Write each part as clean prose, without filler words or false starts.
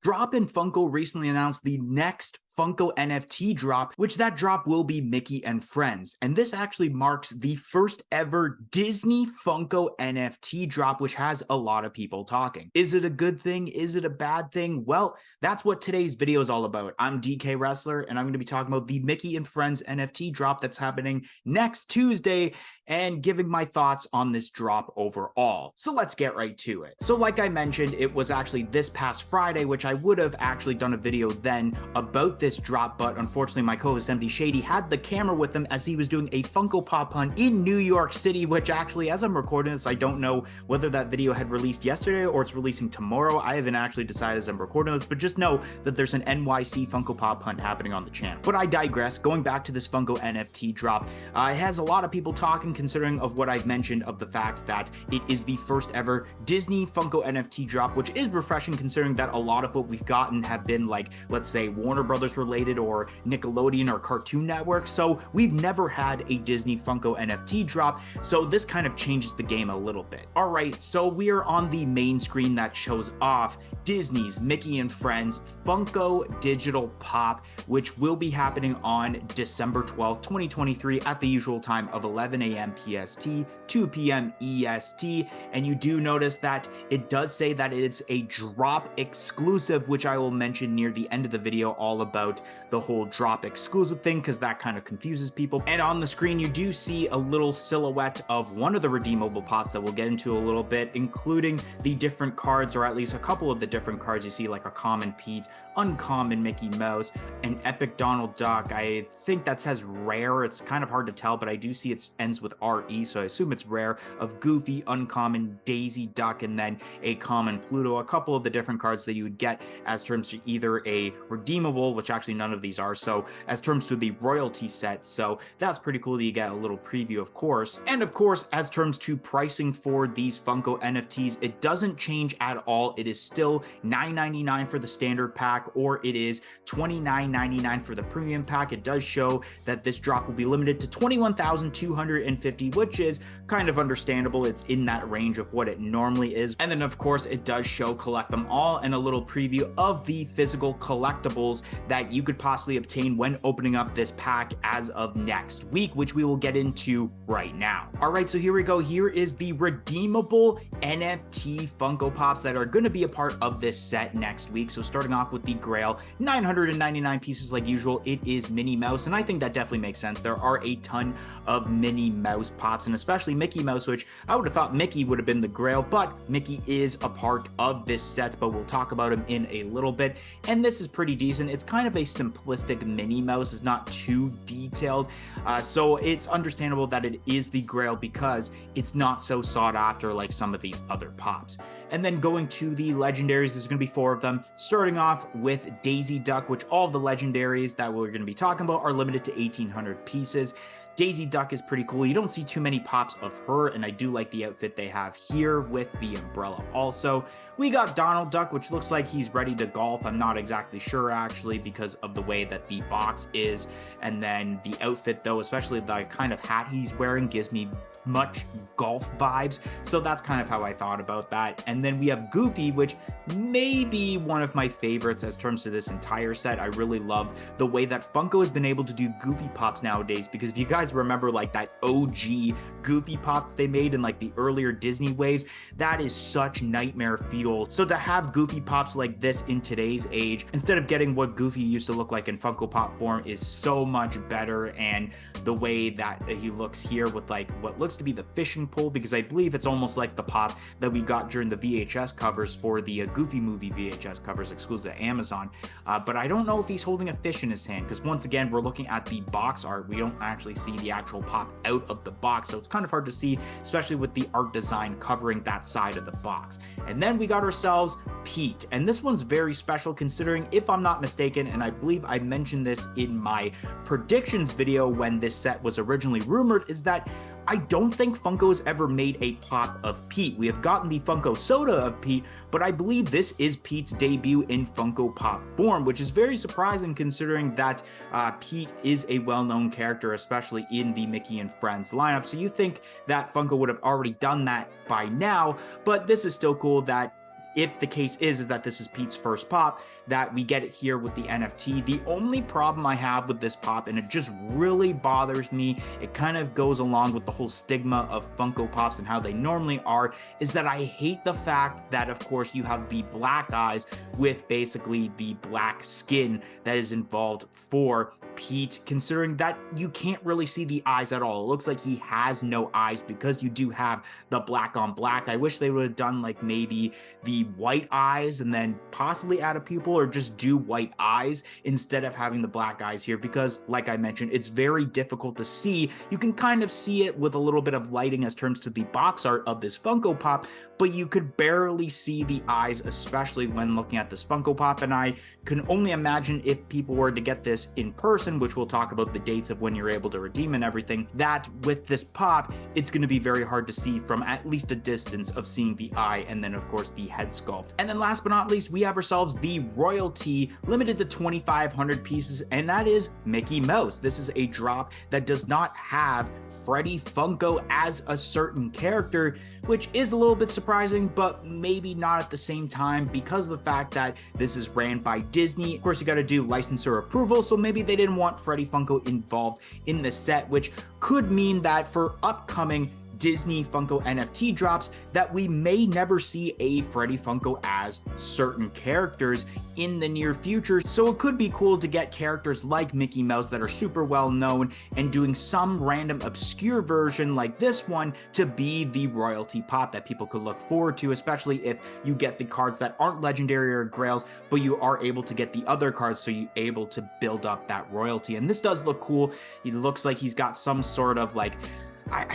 Drop and Funko recently announced the next Funko NFT drop, which that drop will be Mickey and Friends. And this actually marks the first ever Disney Funko NFT drop, which has a lot of people talking. Is it a good thing? Is it a bad thing? Well, that's what today's video is all about. I'm DK Wrestler, and I'm going to be talking about the Mickey and Friends NFT drop that's happening next Tuesday and giving my thoughts on this drop overall. So let's get right to it. So like I mentioned, it was actually this past Friday, which I would have actually done a video then about this drop, but unfortunately my co-host MD Shady had the camera with him as he was doing a Funko Pop hunt in New York City, which actually, as I'm recording this, I don't know whether that video had released yesterday or it's releasing tomorrow. I haven't actually decided as I'm recording this, but just know that there's an NYC Funko Pop hunt happening on the channel. But I digress. Going back to this Funko NFT drop, it has a lot of people talking, considering of what I've mentioned of the fact that it is the first ever Disney Funko NFT drop, which is refreshing considering that a lot of what we've gotten have been like, let's say, Warner Brothers related or Nickelodeon or Cartoon Network. So we've never had a Disney Funko NFT drop. So this kind of changes the game a little bit. All right, so we are on the main screen that shows off Disney's Mickey and Friends Funko Digital Pop, which will be happening on December 12th, 2023 at the usual time of 11 a.m. PST, 2 p.m. EST. And you do notice that it does say that it's a drop exclusive, which I will mention near the end of the video all about the whole drop exclusive thing, because that kind of confuses people. And on the screen, you do see a little silhouette of one of the redeemable pops that we'll get into a little bit, including the different cards, or at least a couple of the different cards. You see like a common Pete, uncommon Mickey Mouse, an epic Donald Duck. I think that says rare. It's kind of hard to tell, but I do see it ends with RE, so I assume it's rare. Of Goofy, uncommon Daisy Duck, and then a common Pluto. A couple of the different cards that you would get as terms to either a redeemable, which actually none of these are, so as terms to the royalty set. So that's pretty cool that you get a little preview, of course. And of course, as terms to pricing for these Funko NFTs, it doesn't change at all. It is still $9.99 for the standard pack, or it is $29.99 for the premium pack. It does show that this drop will be limited to 21,250, which is kind of understandable. It's in that range of what it normally is. And then of course it does show collect them all and a little preview of the physical collectibles that you could possibly obtain when opening up this pack as of next week, which we will get into right now. All right, so here we go. Here is the redeemable NFT Funko Pops that are going to be a part of this set next week. So starting off with the Grail, 999 pieces like usual. It is Minnie Mouse, and I think that definitely makes sense. There are a ton of Minnie Mouse pops, and especially Mickey Mouse, which I would have thought Mickey would have been the Grail, but Mickey is a part of this set, but we'll talk about him in a little bit. And this is pretty decent. It's kind of a simplistic Minnie Mouse. It's not too detailed, so it's understandable that it is the Grail because it's not so sought after like some of these other pops. And then going to the Legendaries, there's going to be 4 of them, starting off with Daisy Duck, which all of the Legendaries that we're going to be talking about are limited to 1,800 pieces. Daisy Duck is pretty cool. You don't see too many pops of her, and I do like the outfit they have here with the umbrella. Also, we got Donald Duck, which looks like he's ready to golf. I'm not exactly sure, actually, because of the way that the box is. And then the outfit, though, especially the kind of hat he's wearing, gives me much golf vibes, so that's kind of how I thought about that. And then we have Goofy, which may be one of my favorites as terms to this entire set. I really love the way that Funko has been able to do Goofy pops nowadays, because if you guys remember like that OG Goofy pop they made in like the earlier Disney waves, that is such nightmare fuel. So to have Goofy pops like this in today's age, instead of getting what Goofy used to look like in Funko Pop form, is so much better. And the way that he looks here with like what looks to be the fishing pole, because I believe it's almost like the pop that we got during the VHS covers for the Goofy movie VHS covers exclusive to Amazon, but I don't know if he's holding a fish in his hand, because once again we're looking at the box art. We don't actually see the actual pop out of the box, so it's kind of hard to see, especially with the art design covering that side of the box. And then we got ourselves Pete, and this one's very special considering, if I'm not mistaken, and I believe I mentioned this in my predictions video when this set was originally rumored, is that I don't think Funko's ever made a pop of Pete. We have gotten the Funko Soda of Pete, but I believe this is Pete's debut in Funko Pop form, which is very surprising considering that Pete is a well-known character, especially in the Mickey and Friends lineup. So you think that Funko would have already done that by now, but this is still cool that if the case is that this is Pete's first pop, that we get it here with the NFT. The only problem I have with this pop, and it just really bothers me, it kind of goes along with the whole stigma of Funko Pops and how they normally are, is that I hate the fact that, of course, you have the black eyes with basically the black skin that is involved for Pete, considering that you can't really see the eyes at all. It looks like he has no eyes because you do have the black on black. I wish they would have done like maybe the white eyes and then possibly add a pupil, or just do white eyes instead of having the black eyes here, because like I mentioned, it's very difficult to see. You can kind of see it with a little bit of lighting as terms to the box art of this Funko Pop, but you could barely see the eyes, especially when looking at this Funko Pop. And I can only imagine if people were to get this in person, which we'll talk about the dates of when you're able to redeem and everything, that with this pop, it's going to be very hard to see from at least a distance of seeing the eye and then of course the head sculpt. And then last but not least, we have ourselves the royalty, limited to 2,500 pieces, and that is Mickey Mouse. This is a drop that does not have Freddy Funko as a certain character, which is a little bit surprising, but maybe not at the same time, because of the fact that this is ran by Disney. Of course, you got to do licensor approval, so maybe they didn't want Freddy Funko involved in the set, which could mean that for upcoming Disney Funko NFT drops, that we may never see a Freddy Funko as certain characters in the near future. So it could be cool to get characters like Mickey Mouse that are super well known and doing some random obscure version like this one to be the royalty pop that people could look forward to, especially if you get the cards that aren't legendary or grails, but you are able to get the other cards, so you're able to build up that royalty. And this does look cool. It looks like he's got some sort of like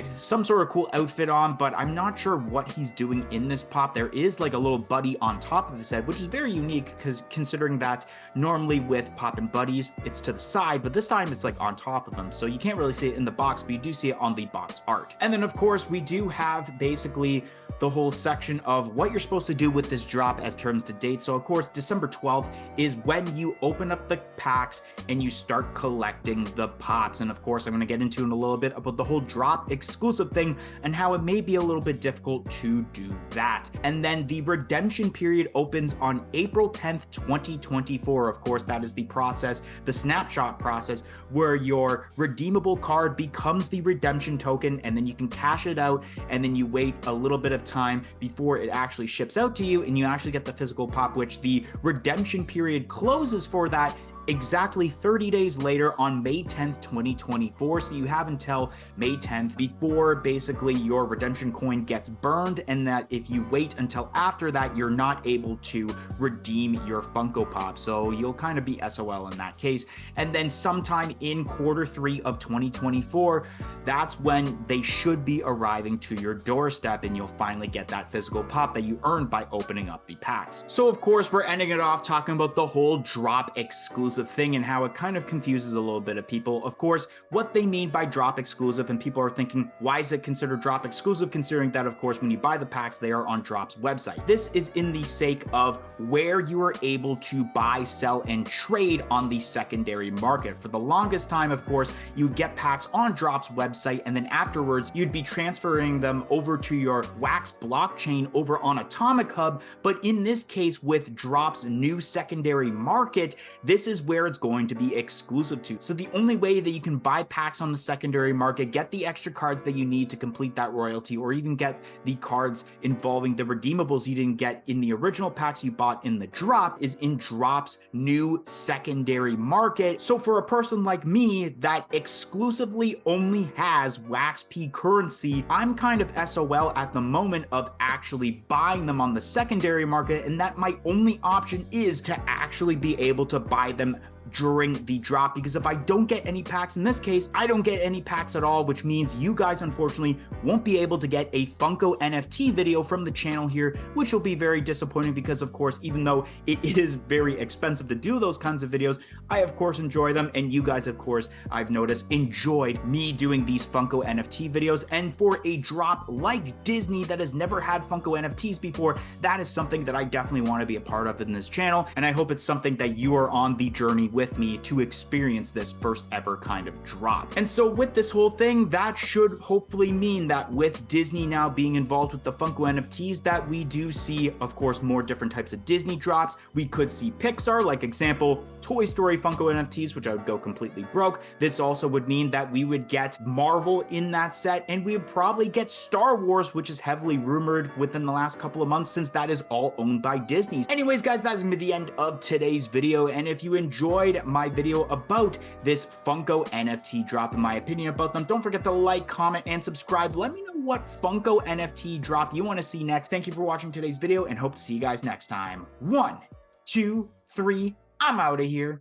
some sort of cool outfit on, but I'm not sure what he's doing in this pop. There is like a little buddy on top of his head, which is very unique, because considering that normally with Pop and Buddies, it's to the side, but this time it's like on top of him. So you can't really see it in the box, but you do see it on the box art. And then of course, we do have basically the whole section of what you're supposed to do with this drop as terms to date. So of course, December 12th is when you open up the packs and you start collecting the pops. And of course, I'm going to get into in a little bit about the whole drop exclusive thing and how it may be a little bit difficult to do that. And then the redemption period opens on April 10th, 2024. Of course, that is the process, the snapshot process, where your redeemable card becomes the redemption token, and then you can cash it out, and then you wait a little bit of time before it actually ships out to you and you actually get the physical pop, which the redemption period closes for that exactly 30 days later on May 10th, 2024. So you have until May 10th before basically your redemption coin gets burned, and that if you wait until after that, you're not able to redeem your Funko Pop. So you'll kind of be SOL in that case. And then sometime in Q3 of 2024, that's when they should be arriving to your doorstep, and you'll finally get that physical pop that you earned by opening up the packs. So of course, we're ending it off talking about the whole drop exclusive thing and how it kind of confuses a little bit of people. Of course, what they mean by drop exclusive, and people are thinking, why is it considered drop exclusive, considering that of course when you buy the packs, they are on Drop's website. This is in the sake of where you are able to buy, sell, and trade on the secondary market. For the longest time, of course, you'd get packs on Drop's website, and then afterwards you'd be transferring them over to your Wax blockchain over on Atomic Hub. But in this case, with Drop's new secondary market, this is where it's going to be exclusive to. So the only way that you can buy packs on the secondary market, get the extra cards that you need to complete that royalty, or even get the cards involving the redeemables you didn't get in the original packs you bought in the drop, is in Drop's new secondary market. So for a person like me that exclusively only has Wax P currency, I'm kind of SOL at the moment of actually buying them on the secondary market, and that my only option is to actually be able to buy them during the drop, because if I don't get any packs in this case, I don't get any packs at all, which means you guys unfortunately won't be able to get a Funko NFT video from the channel here, which will be very disappointing, because of course, even though it is very expensive to do those kinds of videos, I of course enjoy them, and you guys of course, I've noticed, enjoyed me doing these Funko NFT videos. And for a drop like Disney that has never had Funko NFTs before, that is something that I definitely want to be a part of in this channel, and I hope it's something that you are on the journey with with me to experience this first ever kind of drop. And so with this whole thing, that should hopefully mean that with Disney now being involved with the Funko NFTs, that we do see, of course, more different types of Disney drops. We could see Pixar, like example, Toy Story Funko NFTs, which I would go completely broke. This also would mean that we would get Marvel in that set, and we would probably get Star Wars, which is heavily rumored within the last couple of months, since that is all owned by Disney. Anyways, guys, that's gonna be the end of today's video, and if you enjoyed my video about this Funko NFT drop and my opinion about them, don't forget to like, comment, and subscribe. Let me know what Funko NFT drop you want to see next. Thank you for watching today's video, and hope to see you guys next time. 1, 2, 3, I'm out of here.